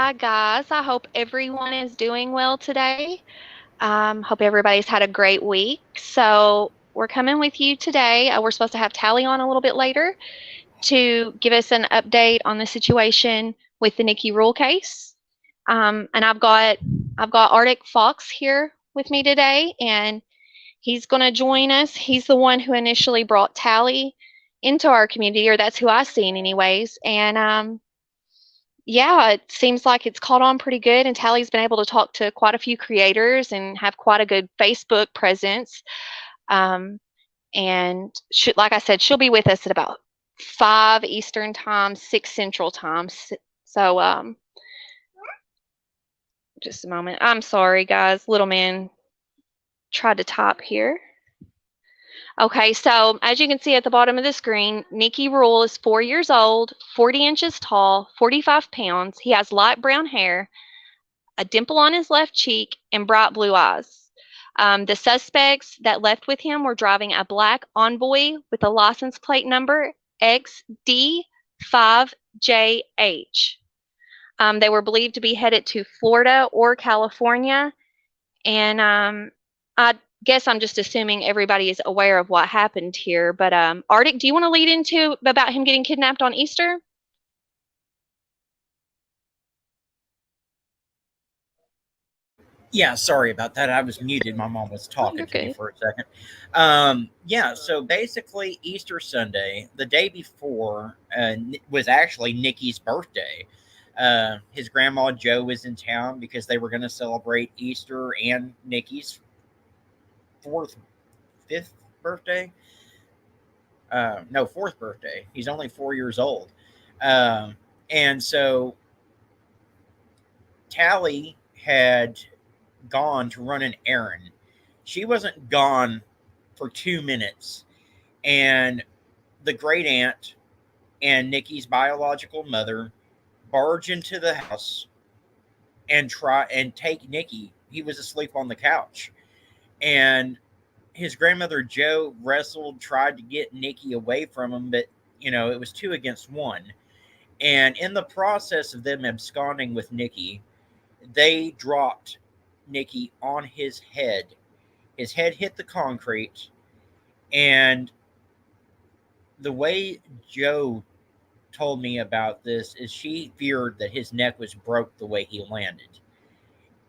Hi, guys. I hope everyone is doing well today. Hope everybody's had a great week. So, we're coming with you today. We're supposed to have Tally on a little bit later to give us an update on the situation with the Nicky Rule case. And I've got Arctic Fox here with me today, and he's going to join us. He's the one who initially brought Tally into our community, or that's who I've seen, anyways. And yeah, it seems like it's caught on pretty good, and Tally's been able to talk to quite a few creators and have quite a good Facebook presence. Um, and like I said, she'll be with us at about 5 Eastern time, 6 Central time. So, just a moment. I'm sorry, guys. Little man tried to type here. Okay, so as you can see at the bottom of the screen, Nicky Rule is 4 years old, 40 inches tall, 45 pounds. He has light brown hair, a dimple on his left cheek, and bright blue eyes. The suspects that left with him were driving a black Envoy with a license plate number XD5JH. They were believed to be headed to Florida or California, and I guess I'm just assuming everybody is aware of what happened here. But Arctic, do you want to lead into about him getting kidnapped on Easter? Yeah, sorry about that. I was muted. My mom was Oh, talking you're to me good. for a second. Yeah, so basically, Easter Sunday, the day before, was actually Nicky's birthday. His grandma Joe was in town because they were going to celebrate Easter and Nicky's fourth, fifth birthday. No, fourth birthday. He's only 4 years old. Um, and so Tally had gone to run an errand. She wasn't gone for 2 minutes, and the great aunt and Nicky's biological mother barge into the house and try and take Nicky. He was asleep on the couch, and his grandmother Joe wrestled, tried to get Nicky away from him, but it was two against one. And in the process of them absconding with Nicky, they dropped Nicky on his head. His head hit the concrete, and the way Joe told me about this is she feared that his neck was broke the way he landed.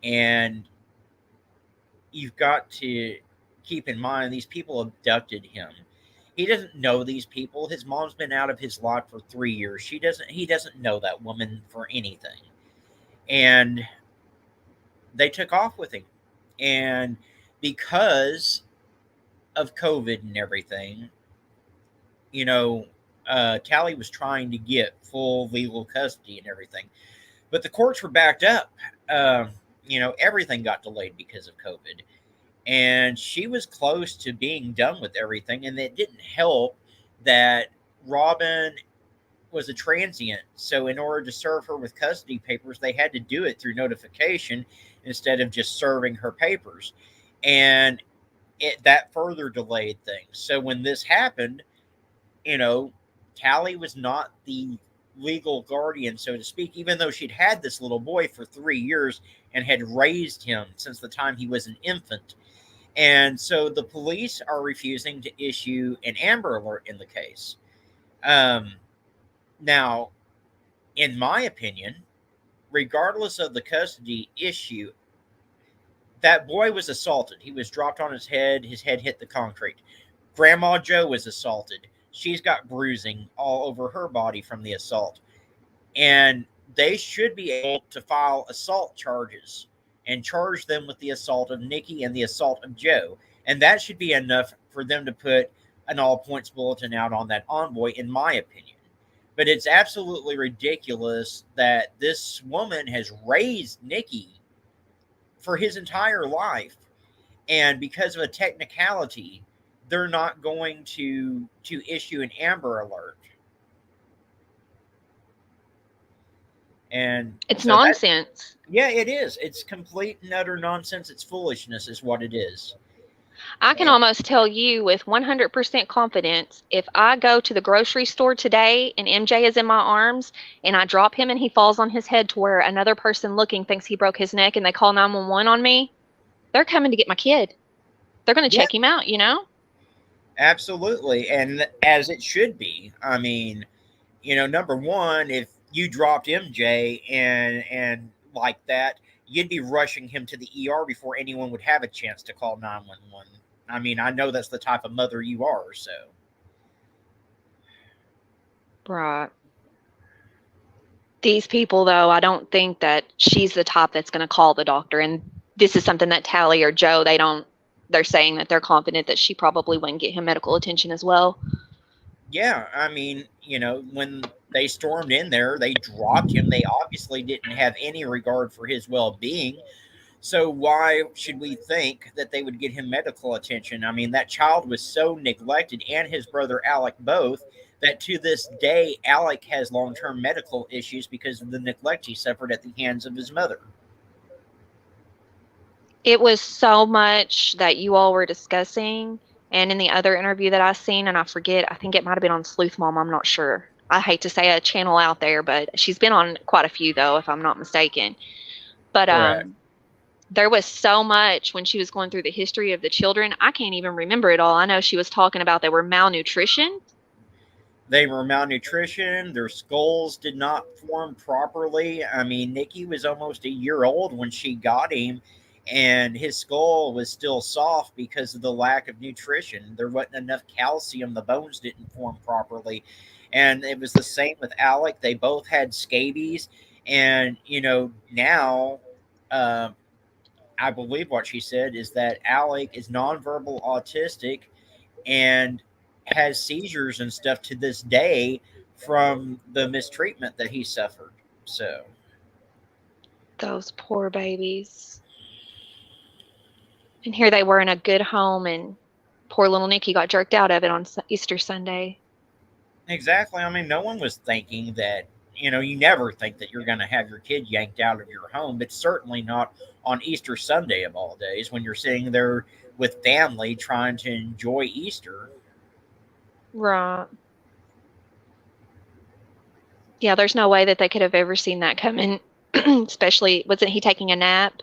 And you've got to keep in mind these people abducted him. He doesn't know these people. His mom's been out of his life for 3 years. He doesn't know that woman for anything. And they took off with him. And because of COVID and everything, you know, Tally was trying to get full legal custody and everything, but the courts were backed up. Everything got delayed because of COVID, and she was close to being done with everything. And it didn't help that Robin was a transient, so in order to serve her with custody papers, they had to do it through notification instead of just serving her papers, and that further delayed things. So when this happened, you know, Tally was not the legal guardian, so to speak, even though she'd had this little boy for 3 years and had raised him since the time he was an infant. And so the police are refusing to issue an Amber Alert in the case. Um, Now, in my opinion, regardless of the custody issue, that boy was assaulted. He was dropped on his head hit the concrete. Grandma Joe was assaulted. She's got bruising all over her body from the assault. And they should be able to file assault charges and charge them with the assault of Nicky and the assault of Joe. And that should be enough for them to put an all points bulletin out on that envoy, in my opinion. But it's absolutely ridiculous that this woman has raised Nicky for his entire life, and because of a technicality, they're not going to issue an Amber Alert. And It's so that, nonsense. yeah, it is. It's complete and utter nonsense. It's foolishness, is what it is. I can almost tell you with 100% confidence if I go to the grocery store today and MJ is in my arms and I drop him and he falls on his head to where another person looking thinks he broke his neck and they call 911 on me, they're coming to get my kid. They're going to Yeah, check him out, you know? absolutely. And as it should be. I mean, number one, if you dropped MJ and like that, you'd be rushing him to the ER before anyone would have a chance to call 911. I mean, I know that's the type of mother you are, so Right. These people, though, I don't think that she's the type that's going to call the doctor. And this is something that Tally or Joe, they're saying that they're confident that she probably wouldn't get him medical attention as well. yeah, I mean, when they stormed in there, they dropped him. They obviously didn't have any regard for his well-being. So why should we think that they would get him medical attention? I mean, that child was so neglected, and his brother Alec both, that to this day, Alec has long-term medical issues because of the neglect he suffered at the hands of his mother. It was so much that you all were discussing. And in the other interview that I seen, and I forget, I think it might have been on Sleuth Mom, I'm not sure. I hate to say a channel out there, but she's been on quite a few though, if I'm not mistaken. But Correct. there was so much when she was going through the history of the children. I can't even remember it all. I know she was talking about they were malnutrition. They were malnutrition. Their skulls did not form properly. I mean, Nicky was almost a year old when she got him, and his skull was still soft because of the lack of nutrition. There wasn't enough calcium. The bones didn't form properly. And it was the same with Alec. They both had scabies. And, now, uh, I believe what she said is that Alec is nonverbal autistic and has seizures and stuff to this day from the mistreatment that he suffered. So, Those poor babies. And here they were in a good home, and poor little Nikki got jerked out of it on Easter Sunday. exactly. I mean, no one was thinking that, you never think that you're going to have your kid yanked out of your home, but certainly not on Easter Sunday of all days when you're sitting there with family trying to enjoy Easter. Right. Yeah, there's no way that they could have ever seen that coming. Especially, wasn't he taking a nap?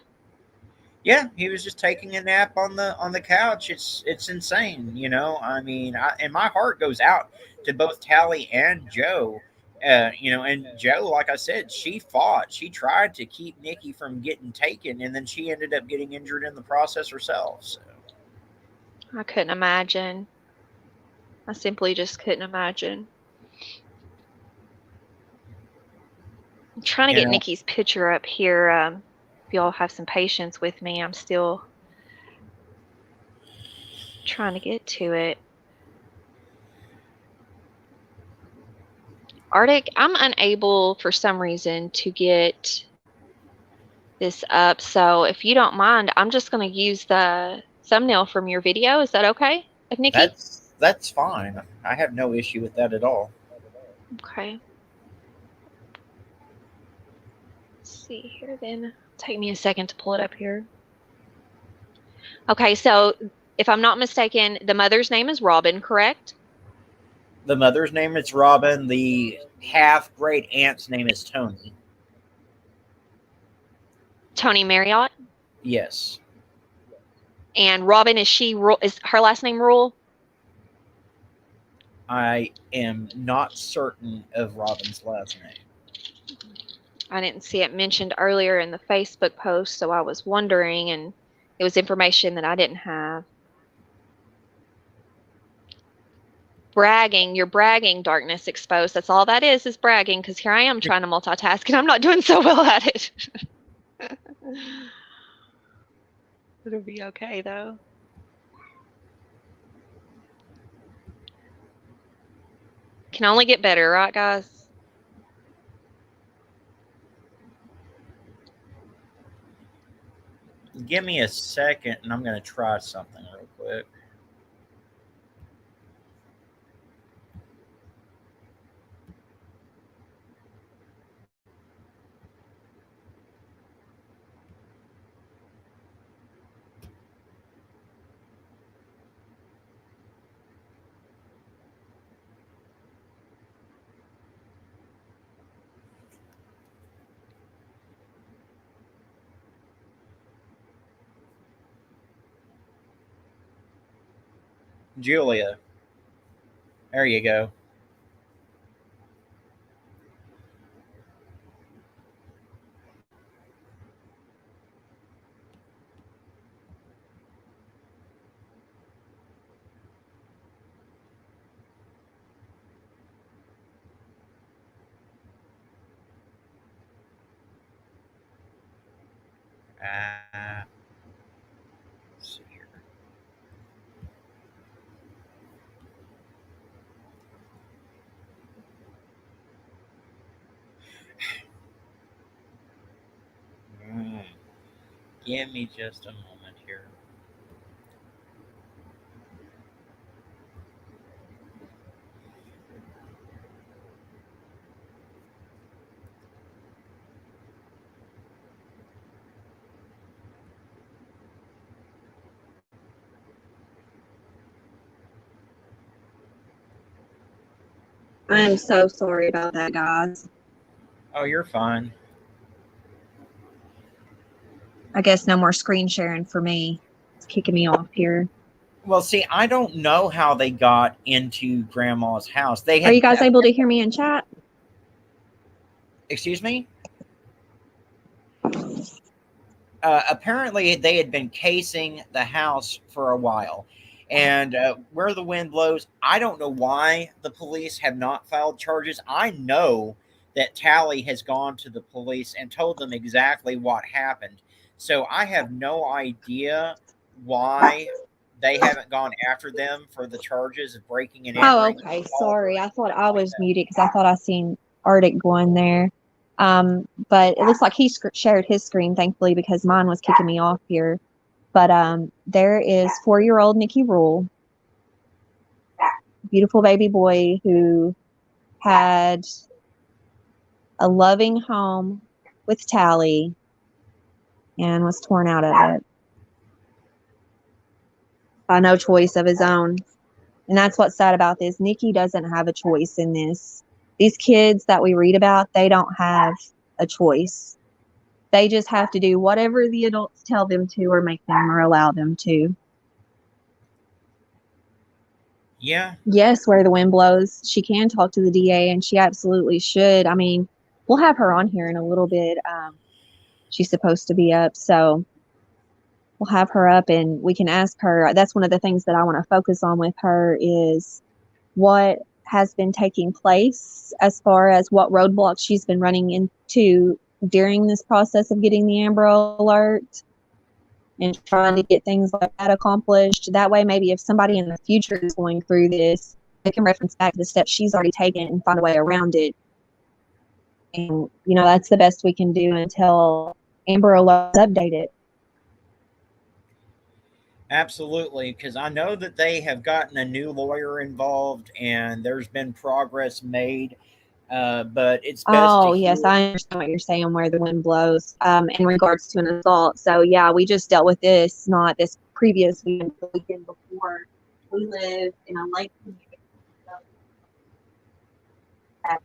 Yeah, he was just taking a nap on the couch. It's insane, I mean, and my heart goes out to both Tally and Joe. And Joe, like I said, she fought. She tried to keep Nikki from getting taken, and then she ended up getting injured in the process herself. So, I couldn't imagine. I simply just couldn't imagine. I'm trying to you get know, Nikki's picture up here. If y'all have some patience with me, I'm still trying to get to it. Arctic, I'm unable for some reason to get this up. So if you don't mind, I'm just going to use the thumbnail from your video. Is that okay? Of Nikki? that's fine. I have no issue with that at all. Okay. Let's see here then. Take me a second to pull it up here. Okay, so if I'm not mistaken, the mother's name is Robin, correct? The mother's name is Robin. The half great aunt's name is Tony. Tonie Marriot. Yes, And Robin, is her last name Rule? I am not certain of Robin's last name. I didn't see it mentioned earlier in the Facebook post, so I was wondering, and it was information that I didn't have. Bragging, you're bragging, darkness exposed. That's all that is bragging, because here I am trying to multitask and I'm not doing so well at it. It'll be okay though. Can only get better, right, guys? Give me a second and I'm going to try something real quick. Julia. There you go. Let's see here. Mm, Give me just a moment here. I am so sorry about that, guys. Oh, you're fine. I guess no more screen sharing for me. It's kicking me off here. Well, see, I don't know how they got into Grandma's house. They Are you had. guys able to hear me in chat? Excuse me? Apparently, they had been casing the house for a while. And where the wind blows, I don't know why the police have not filed charges. I know that Tally has gone to the police and told them exactly what happened. So I have no idea why they haven't gone after them for the charges of breaking and Oh, entering. okay. Sorry. I thought I was muted because I thought I seen Arctic going there. But it looks like he shared his screen, thankfully, because mine was kicking me off here. But there is 4-year-old Nicky Rule, beautiful baby boy who had a loving home with Tally and was torn out of it by no choice of his own. And that's what's sad about this. Nicky doesn't have a choice in this. These kids that we read about, they don't have a choice. They just have to do whatever the adults tell them to or make them or allow them to. Yeah. Yes, where the wind blows, she can talk to the DA, and she absolutely should. I mean, we'll have her on here in a little bit. She's supposed to be up, so we'll have her up and we can ask her. That's one of the things that I want to focus on with her is what has been taking place as far as what roadblocks she's been running into during this process of getting the Amber Alert and trying to get things like that accomplished. That way, maybe if somebody in the future is going through this, they can reference back to the steps she's already taken and find a way around it. And, that's the best we can do until Amber Alert's updated. Absolutely, because I know that they have gotten a new lawyer involved and there's been progress made. But it's best to Yes, hear. I understand what you're saying, where the wind blows, in regards to an assault. So, yeah, we just dealt with this, not this previous weekend, the weekend before. We live in a lake community that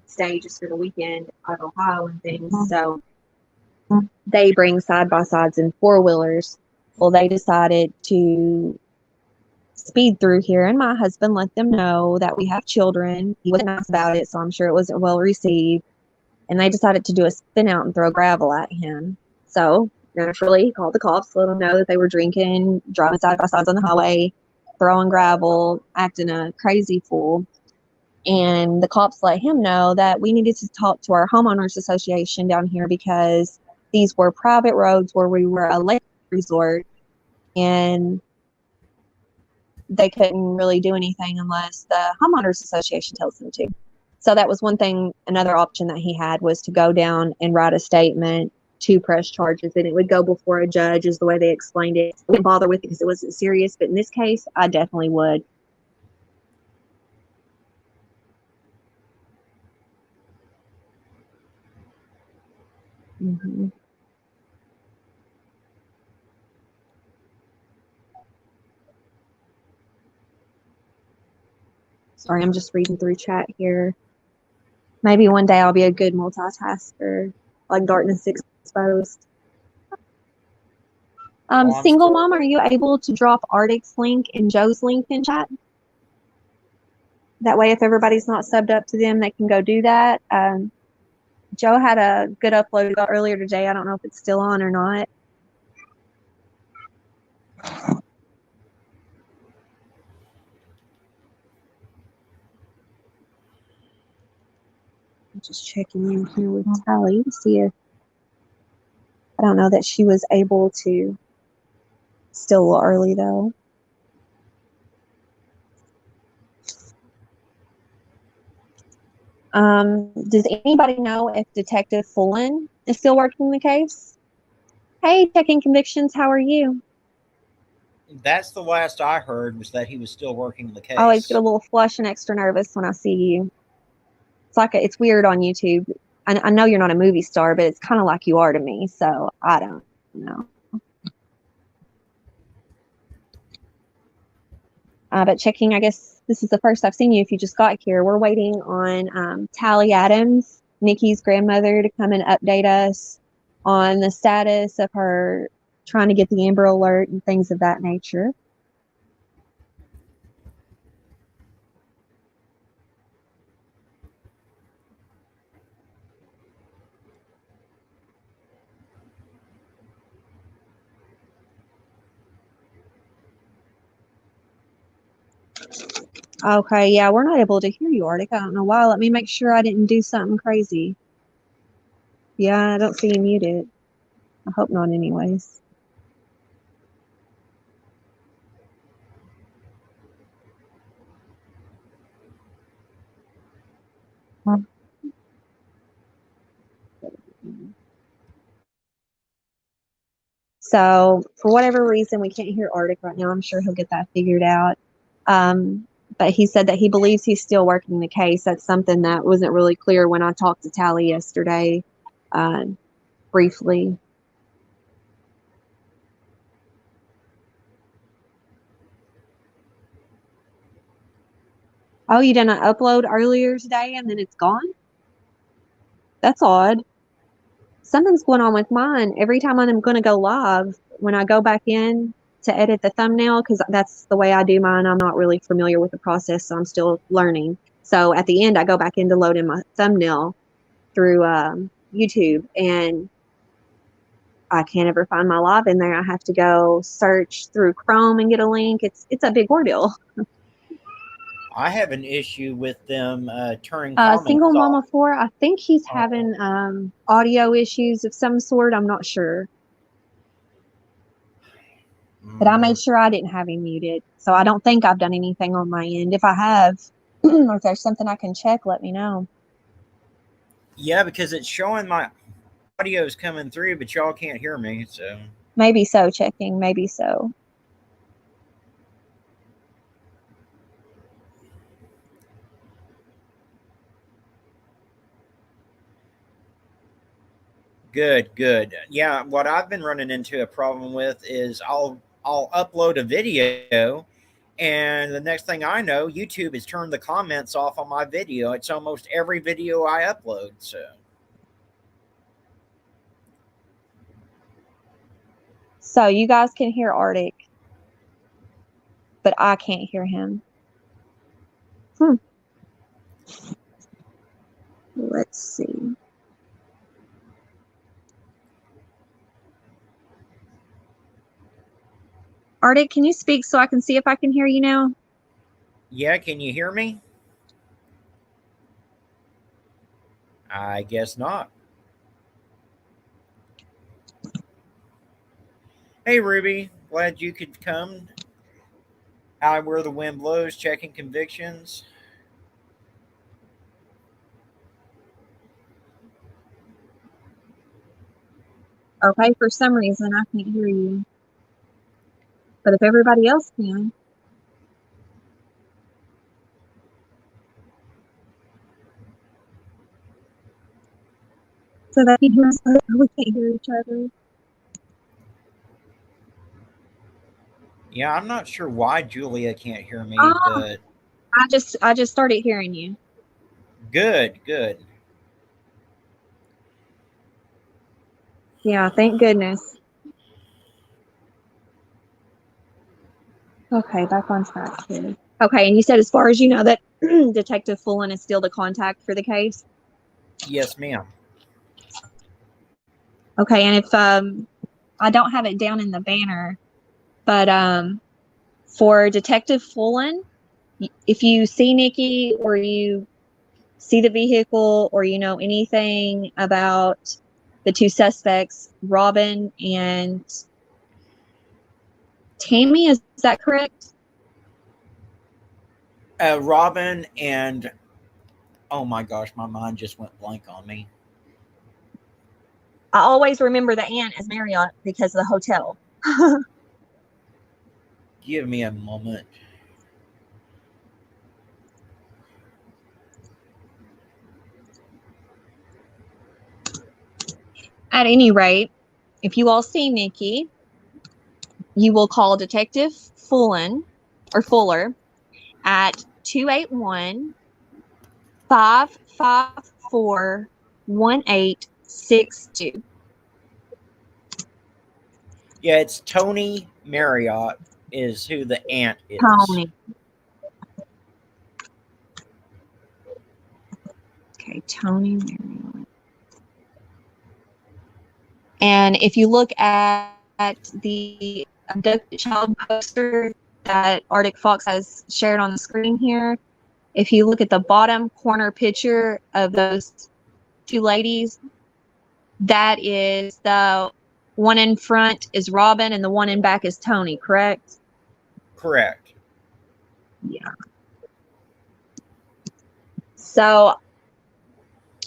stay just for the weekend out of Ohio and things. So they bring side-by-sides and four-wheelers. Well, they decided to speed through here, and my husband let them know that we have children. He wasn't nice about it, so I'm sure it wasn't well received. And they decided to do a spin out and throw gravel at him. So naturally, he called the cops, let them know that they were drinking, driving side by sides on the highway, throwing gravel, acting a crazy fool. And the cops let him know that we needed to talk to our homeowners association down here because these were private roads where we were a lake resort, and they couldn't really do anything unless the homeowners association tells them to. So that was one thing. Another option that he had was to go down and write a statement to press charges, and it would go before a judge, is the way they explained it. I wouldn't bother with it because it wasn't serious, but in this case, I definitely would. Mm-hmm. Sorry, I'm just reading through chat here. Maybe one day I'll be a good multitasker, like Darkness Exposed. Well, I'm Single still mom, are you able to drop Arctic's link and Joe's link in chat? That way, if everybody's not subbed up to them, they can go do that. Joe had a good upload earlier today. I don't know if it's still on or not. I'm just checking in here with Tally to see if, I don't know that she was able to, still a little early though. Does anybody know if Detective Fullen is still working the case? Hey, checking convictions, how are you? That's the last I heard, was that he was still working the case. I always get a little flush and extra nervous when I see you. It's like it's weird on YouTube. I know you're not a movie star, but it's kind of like you are to me, so I don't know. But checking, I guess this is the first I've seen you if you just got here. We're waiting on Tally Adams, Nikki's grandmother, to come and update us on the status of her trying to get the Amber Alert and things of that nature. Okay, yeah, we're not able to hear you, Arctic. I don't know why. Let me make sure I didn't do something crazy. Yeah, I don't see you muted. I hope not anyways. So for whatever reason, we can't hear Arctic right now. I'm sure he'll get that figured out. But he said that he believes he's still working the case. That's something that wasn't really clear when I talked to Tally yesterday, briefly. Oh, you did an upload earlier today and then it's gone? That's odd. Something's going on with mine. Every time I'm going to go live, when I go back in to edit the thumbnail, because that's the way I do mine, I'm not really familiar with the process, so I'm still learning. So at the end, I go back in to load in my thumbnail through YouTube, and I can't ever find my live in there. I have to go search through Chrome and get a link. It's a big ordeal. I have an issue with them turning comments Single off. Mama 4, I think he's having audio issues of some sort. I'm not sure. But I made sure I didn't have him muted. So I don't think I've done anything on my end. If I have, or if there's something I can check, let me know. Yeah, because it's showing my audio is coming through, but y'all can't hear me. So Maybe so, checking. Maybe so. good. Yeah, what I've been running into a problem with is I'll upload a video, and the next thing I know, YouTube has turned the comments off on my video. It's almost every video I upload. So you guys can hear Arctic, but I can't hear him. Let's see. Arctic, can you speak so I can see if I can hear you now? Yeah, can you hear me? I guess not. Hey, Ruby, glad you could come. Out where the wind blows, checking convictions. Okay, for some reason I can't hear you. But if everybody else can. So that he hears us, we can't hear each other. Yeah, I'm not sure why Julia can't hear me, but I just started hearing you. good. Yeah, thank goodness. Okay, back on track here. Okay, and you said as far as you know that Detective Fullen is still the contact for the case? Yes, ma'am. Okay, and if I don't have it down in the banner, but for Detective Fullen, if you see Nikki or you see the vehicle or you know anything about the two suspects, Robin and Tammy, is that correct? Robin and oh my gosh, my mind just went blank on me. I always remember the aunt as Marriott because of the hotel. Give me a moment. At any rate, if you all see Nikki, you will call Detective Fullen or Fuller at 281 554 1862. Yeah, it's Tonie Marriot is who the aunt is. Tony. Okay, Tonie Marriott. And if you look at the abducted child poster that Arctic Fox has shared on the screen here, if you look at the bottom corner picture of those two ladies, that is the one in front is Robin and the one in back is Tony, correct? Correct. Yeah. So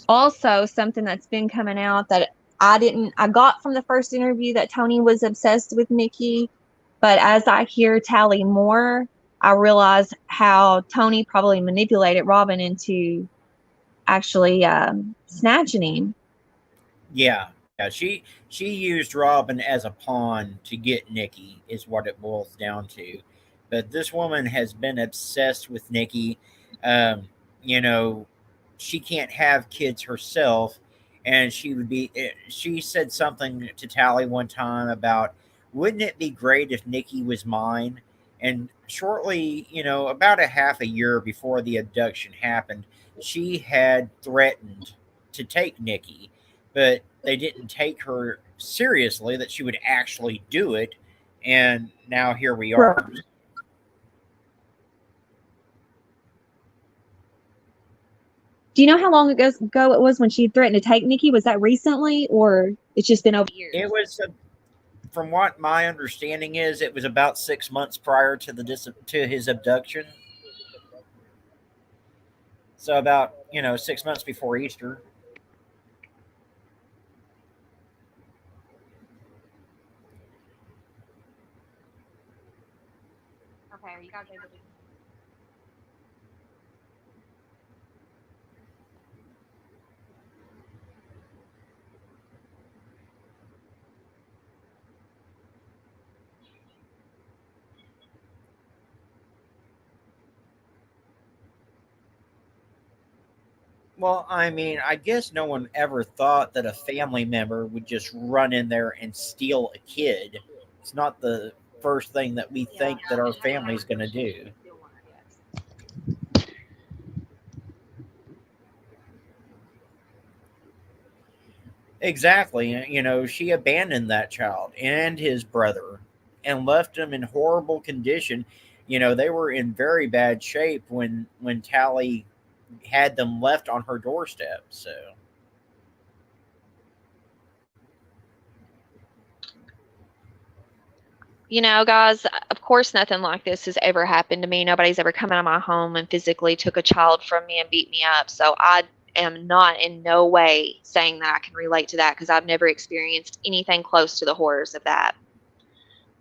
also something that's been coming out that I got from the first interview that Tony was obsessed with Nikki, but as I hear Tally more, I realize how Tony probably manipulated Robin into actually snatching him. Yeah. Yeah, she used Robin as a pawn to get Nikki is what it boils down to. But this woman has been obsessed with Nikki. Um, you know, she can't have kids herself, and she said something to Tally one time about, wouldn't it be great if Nikki was mine? And shortly, about a half a year before the abduction happened, she had threatened to take Nikki, but they didn't take her seriously that she would actually do it. And now here we are. Do you know how long ago it was when she threatened to take Nikki? Was that recently or it's just been over years? It was, from what my understanding is, it was about 6 months prior to to his abduction. So about 6 months before Easter. Okay, are you guys able to? Well, I mean, I guess no one ever thought that a family member would just run in there and steal a kid. It's not the first thing that we think that our family's going to do. Exactly. She abandoned that child and his brother and left them in horrible condition. They were in very bad shape when Tally had them left on her doorstep. So, Guys, of course, nothing like this has ever happened to me. Nobody's ever come out of my home and physically took a child from me and beat me up. So I am not in no way saying that I can relate to that because I've never experienced anything close to the horrors of that.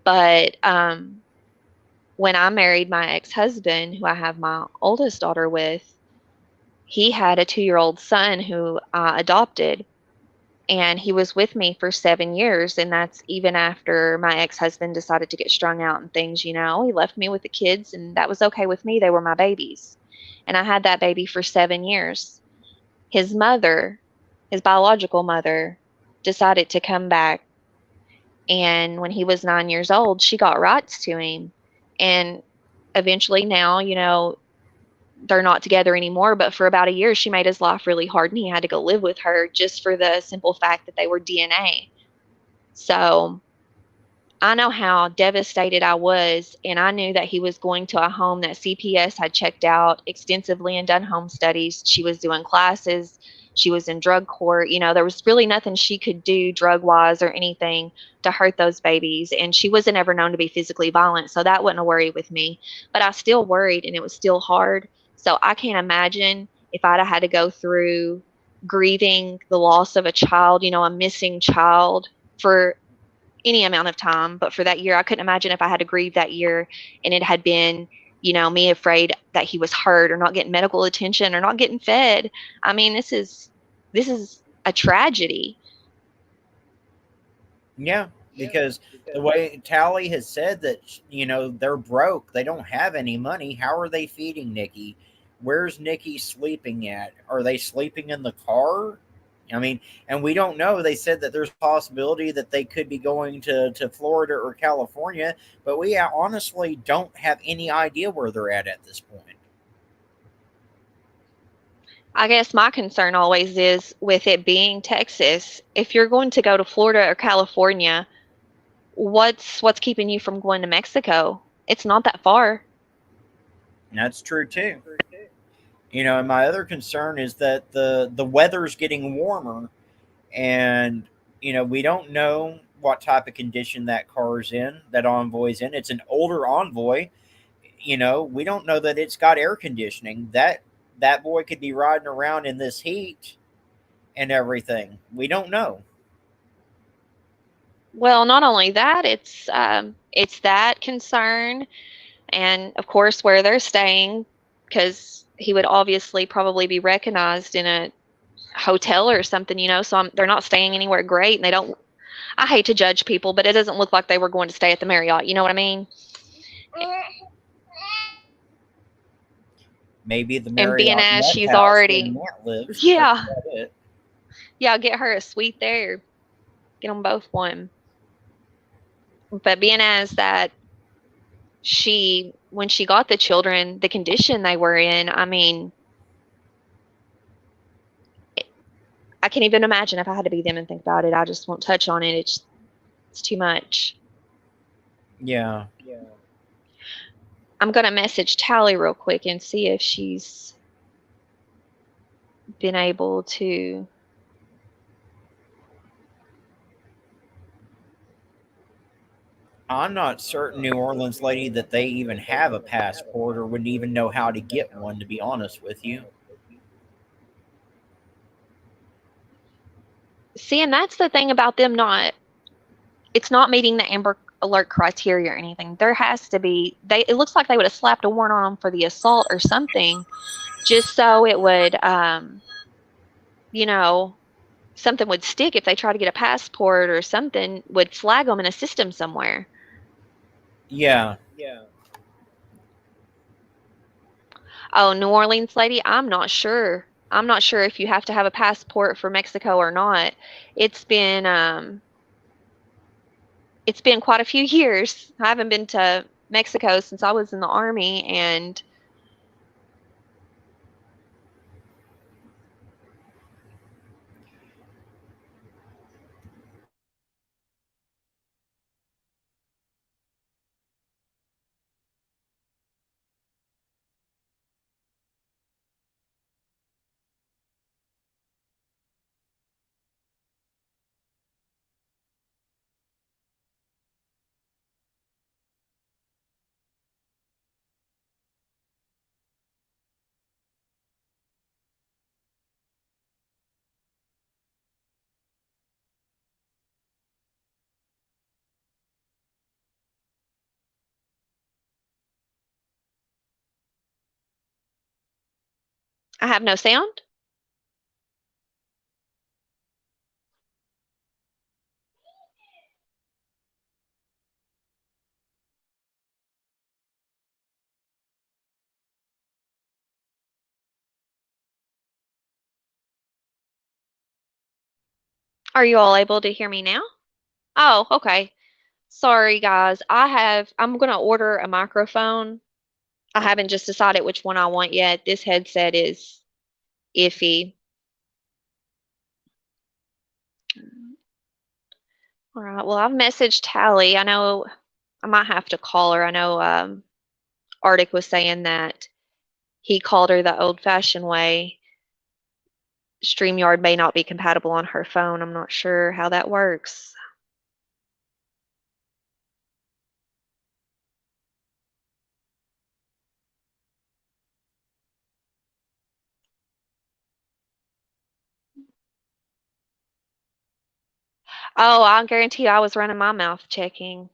But when I married my ex-husband, who I have my oldest daughter with, he had a 2-year-old son who I adopted. And he was with me for 7 years. And that's even after my ex-husband decided to get strung out and things. He left me with the kids, and that was okay with me. They were my babies. And I had that baby for 7 years. His mother, his biological mother, decided to come back. And when he was 9 years old, she got rights to him. And eventually now, they're not together anymore, but for about a year, she made his life really hard and he had to go live with her just for the simple fact that they were DNA. So I know how devastated I was, and I knew that he was going to a home that CPS had checked out extensively and done home studies. She was doing classes, she was in drug court. There was really nothing she could do drug wise or anything to hurt those babies, and she wasn't ever known to be physically violent, so that wasn't a worry with me. But I still worried, and it was still hard. So I can't imagine if I'd have had to go through grieving the loss of a child, a missing child for any amount of time, but for that year, I couldn't imagine if I had to grieve that year and it had been, me afraid that he was hurt or not getting medical attention or not getting fed. I mean, this is a tragedy. Yeah, because the way Tally has said that, they're broke, they don't have any money. How are they feeding Nicky? Where's Nicky sleeping at? Are they sleeping in the car? I mean, and we don't know. They said that there's a possibility that they could be going to Florida or California, but we honestly don't have any idea where they're at this point. I guess my concern always is with it being Texas, if you're going to go to Florida or California, what's keeping you from going to Mexico? It's not that far. And that's true too. And my other concern is that the weather's getting warmer, and we don't know what type of condition that car's in, that envoy's in. It's an older envoy. We don't know that it's got air conditioning. That boy could be riding around in this heat and everything. We don't know. Well, not only that, it's that concern, and of course where they're staying, because he would obviously probably be recognized in a hotel or something, so they're not staying anywhere great, and they don't. I hate to judge people, but it doesn't look like they were going to stay at the Marriott. You know what I mean? Maybe the And being Marriott as Mud she's House where already, Matt lives. That's yeah, about it. yeah, get her a suite there. Get them both one. But being as that when she got the children, the condition they were in, I mean, I can't even imagine if I had to be them and think about it. I just won't touch on it. It's too much. Yeah. I'm gonna message Tally real quick and see if she's been able to. I'm not certain, New Orleans lady, that they even have a passport or wouldn't even know how to get one, to be honest with you. See, and that's the thing about them not. It's not meeting the Amber Alert criteria or anything. There has to be. It looks like they would have slapped a warrant on them for the assault or something, just so it would, you know, something would stick if they try to get a passport or something would flag them in a system somewhere. Yeah. Oh, New Orleans lady, I'm not sure. I'm not sure if you have to have a passport for Mexico or not. It's been um it's been quite a few years. I haven't been to Mexico since I was in the army, and I have no sound. Are you all able to hear me now? Oh, okay. Sorry, guys. I'm going to order a microphone. I haven't just decided which one I want yet. This headset is iffy. All right. Well, I've messaged Tally. I know I might have to call her. I know Arctic was saying that he called her the old-fashioned way. StreamYard may not be compatible on her phone. I'm not sure how that works. Oh, I guarantee you I was running my mouth checking.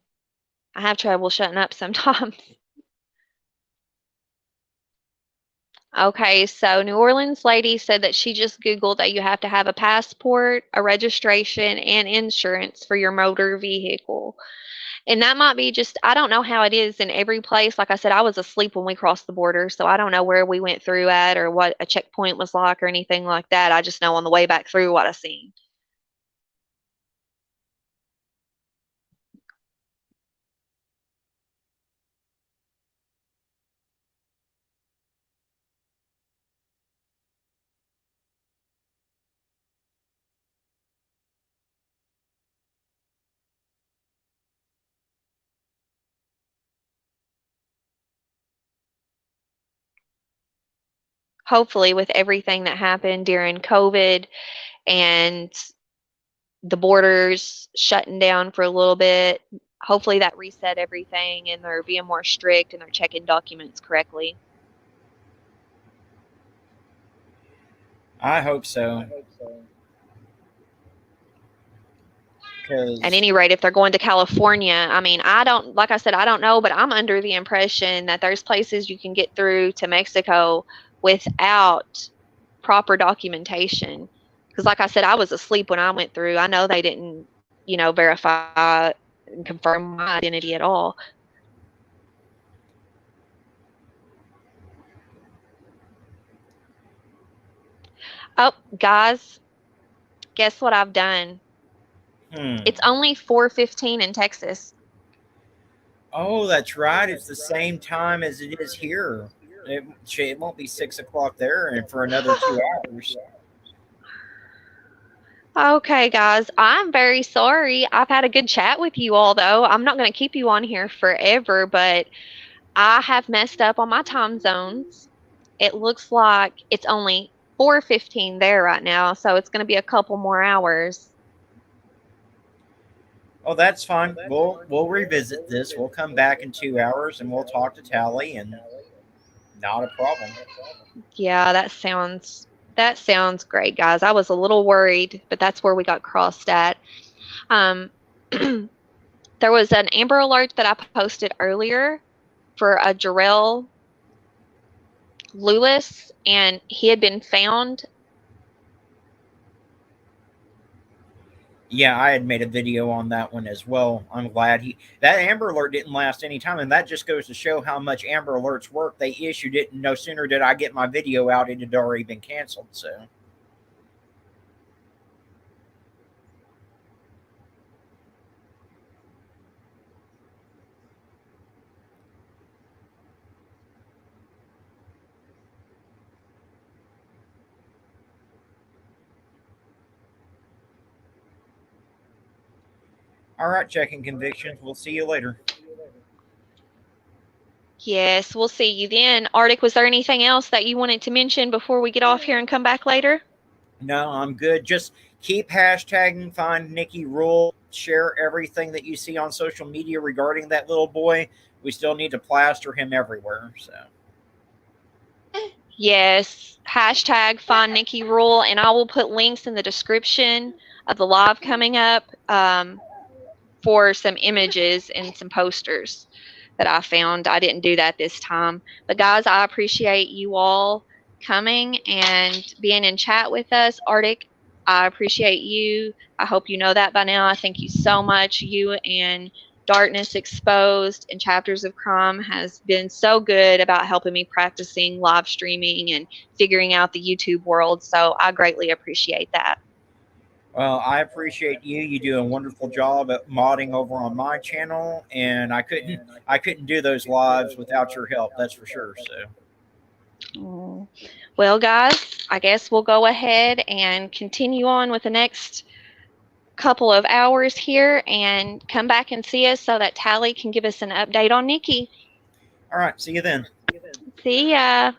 I have trouble shutting up sometimes. Okay, so New Orleans lady said that she just Googled that you have to have a passport, a registration, and insurance for your motor vehicle. And that might be just, I don't know how it is in every place. Like I said, I was asleep when we crossed the border, so I don't know where we went through at or what a checkpoint was like or anything like that. I just know on the way back through what I seen. Hopefully, with everything that happened during COVID and the borders shutting down for a little bit, hopefully that reset everything and they're being more strict and they're checking documents correctly. I hope so. At Because any rate, if they're going to California, I mean, I don't, like I said, I don't know, but I'm under the impression that there's places you can get through to Mexico without proper documentation. Because, like I said, I was asleep when I went through. I know they didn't, verify and confirm my identity at all. Oh, guys, guess what I've done? It's only 4:15 in Texas. oh, that's right. It's the same time as it is here. It won't be 6 o'clock there, and for another 2 hours. Okay, guys, I'm very sorry. I've had a good chat with you all, though. I'm not going to keep you on here forever, but I have messed up on my time zones. It looks like it's only 4:15 there right now, so it's going to be a couple more hours. Oh, that's fine. We'll revisit this. We'll come back in 2 hours and we'll talk to Tally, and not a problem. Yeah, that sounds great, guys. I was a little worried, but that's where we got crossed at. Um, there was an Amber Alert that I posted earlier for a Jarrell Lewis, and he had been found. Yeah, I had made a video on that one as well. I'm glad that Amber Alert didn't last any time, and that just goes to show how much Amber Alerts work. They issued it, and no sooner did I get my video out, it had already been canceled. So. All right, checking convictions. We'll see you later. Yes, we'll see you then. Arctic, was there anything else that you wanted to mention before we get off here and come back later? No, I'm good. Just keep hashtagging Find Nicky Rule. Share everything that you see on social media regarding that little boy. We still need to plaster him everywhere. So. Yes, hashtag Find Nicky Rule, and I will put links in the description of the live coming up for some images and some posters that I found. I didn't do that this time. But guys, I appreciate you all coming and being in chat with us. Arctic, I appreciate you. I hope you know that by now. I thank you so much. You and Darkness Exposed and Chapters of Crime has been so good about helping me practicing live streaming and figuring out the YouTube world. So I greatly appreciate that. Well, I appreciate you. You do a wonderful job at modding over on my channel, and I couldn't do those lives without your help. That's for sure. So, Mm. Well, guys, I guess we'll go ahead and continue on with the next couple of hours here and come back and see us so that Tally can give us an update on Nikki. all right. See you then. See ya.